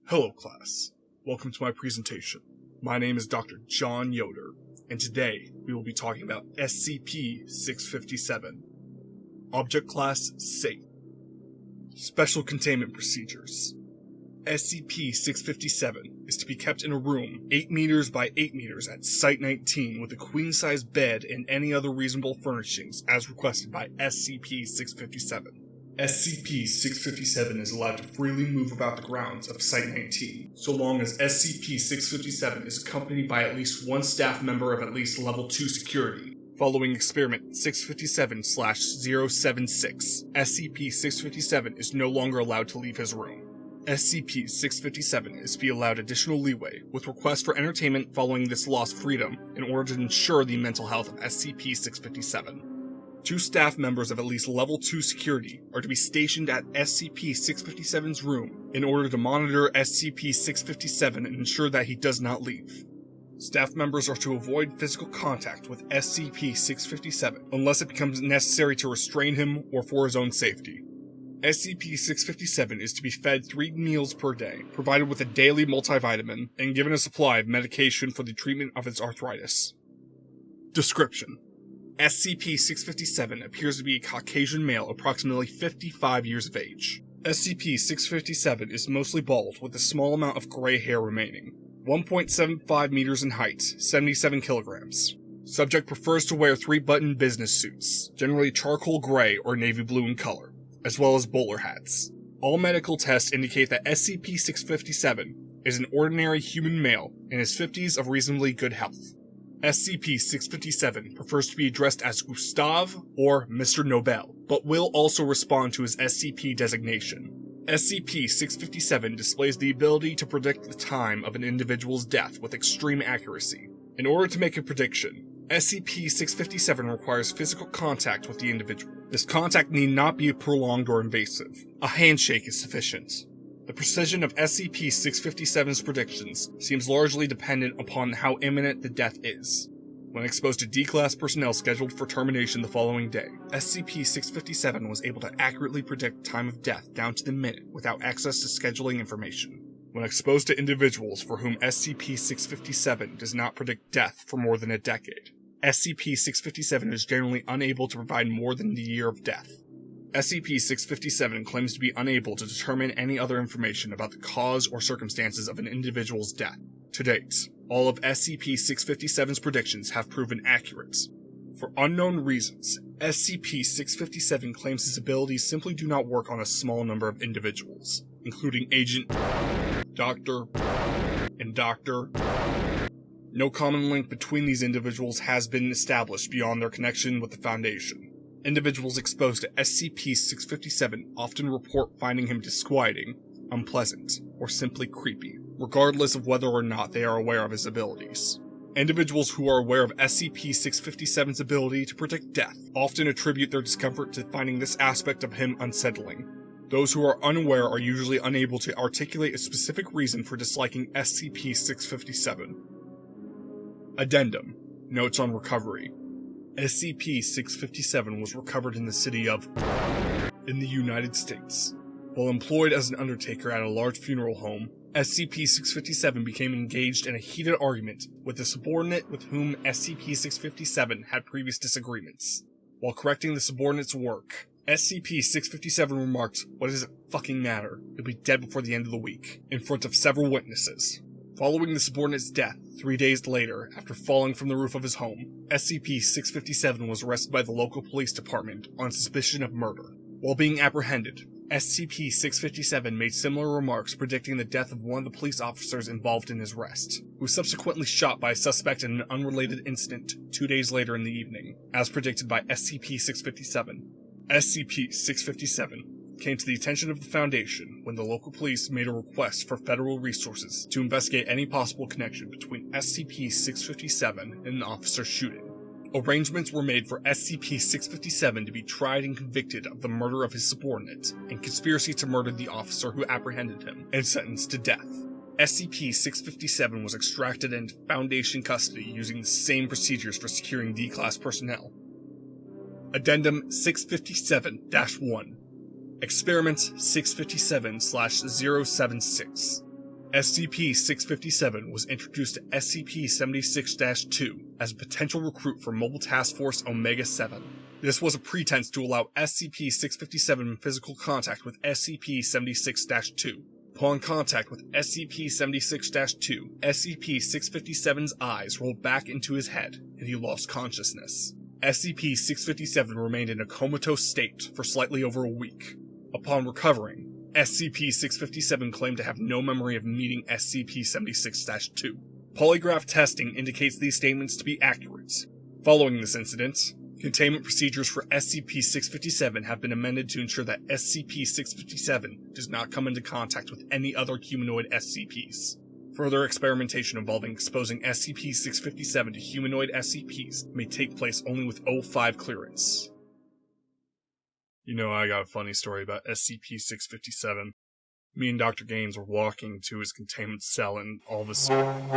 Hello class, welcome to my presentation. My name is Dr. John Yoder, and today we will be talking about SCP-657. Object Class Safe. Special Containment Procedures. SCP-657 is to be kept in a room 8 meters by 8 meters at Site-19 with a queen-size bed and any other reasonable furnishings as requested by SCP-657. SCP-657 is allowed to freely move about the grounds of Site-19, so long as SCP-657 is accompanied by at least one staff member of at least Level 2 security. Following Experiment 657/076, SCP-657 is no longer allowed to leave his room. SCP-657 is to be allowed additional leeway, with requests for entertainment following this lost freedom in order to ensure the mental health of SCP-657. 2 staff members of at least Level 2 security are to be stationed at SCP-657's room in order to monitor SCP-657 and ensure that he does not leave. Staff members are to avoid physical contact with SCP-657 unless it becomes necessary to restrain him or for his own safety. SCP-657 is to be fed 3 meals per day, provided with a daily multivitamin, and given a supply of medication for the treatment of his arthritis. Description: SCP-657 appears to be a Caucasian male approximately 55 years of age. SCP-657 is mostly bald with a small amount of gray hair remaining. 1.75 meters in height, 77 kilograms. Subject prefers to wear 3-button business suits, generally charcoal gray or navy blue in color, as well as bowler hats. All medical tests indicate that SCP-657 is an ordinary human male in his 50s of reasonably good health. SCP-657 prefers to be addressed as Gustav or Mr. Nobel, but will also respond to his SCP designation. SCP-657 displays the ability to predict the time of an individual's death with extreme accuracy. In order to make a prediction, SCP-657 requires physical contact with the individual. This contact need not be prolonged or invasive. A handshake is sufficient. The precision of SCP-657's predictions seems largely dependent upon how imminent the death is. When exposed to D-Class personnel scheduled for termination the following day, SCP-657 was able to accurately predict time of death down to the minute without access to scheduling information. When exposed to individuals for whom SCP-657 does not predict death for more than a decade, SCP-657 is generally unable to provide more than the year of death. SCP-657 claims to be unable to determine any other information about the cause or circumstances of an individual's death. To date, all of SCP-657's predictions have proven accurate. For unknown reasons, SCP-657 claims his abilities simply do not work on a small number of individuals, including Agent, Doctor, and Doctor. No common link between these individuals has been established beyond their connection with the Foundation. Individuals exposed to SCP-657 often report finding him disquieting, unpleasant, or simply creepy, regardless of whether or not they are aware of his abilities. Individuals who are aware of SCP-657's ability to predict death often attribute their discomfort to finding this aspect of him unsettling. Those who are unaware are usually unable to articulate a specific reason for disliking SCP-657. Addendum: Notes on Recovery. SCP-657 was recovered in the city of in the United States. While employed as an undertaker at a large funeral home, SCP-657 became engaged in a heated argument with a subordinate with whom SCP-657 had previous disagreements. While correcting the subordinate's work, SCP-657 remarked, "What does it fucking matter? You'll be dead before the end of the week," in front of several witnesses. Following the subordinate's death, 3 days later, after falling from the roof of his home, SCP-657 was arrested by the local police department on suspicion of murder. While being apprehended, SCP-657 made similar remarks predicting the death of one of the police officers involved in his arrest, who was subsequently shot by a suspect in an unrelated incident 2 days later in the evening, as predicted by SCP-657. SCP-657 came to the attention of the Foundation when the local police made a request for federal resources to investigate any possible connection between SCP-657 and the officer's shooting. Arrangements were made for SCP-657 to be tried and convicted of the murder of his subordinate and conspiracy to murder the officer who apprehended him and sentenced to death. SCP-657 was extracted into Foundation custody using the same procedures for securing D-Class personnel. Addendum 657-1 Experiment 657/076. SCP-657 was introduced to SCP-76-2 as a potential recruit for Mobile Task Force Omega-7. This was a pretense to allow SCP-657 physical contact with SCP-76-2. Upon contact with SCP-76-2, SCP-657's eyes rolled back into his head, and he lost consciousness. SCP-657 remained in a comatose state for slightly over a week. Upon recovering, SCP-657 claimed to have no memory of meeting SCP-76-2. Polygraph testing indicates these statements to be accurate. Following this incident, containment procedures for SCP-657 have been amended to ensure that SCP-657 does not come into contact with any other humanoid SCPs. Further experimentation involving exposing SCP-657 to humanoid SCPs may take place only with O5 clearance. You know, I got a funny story about SCP-657. Me and Dr. Gaines were walking to his containment cell and all of a sudden...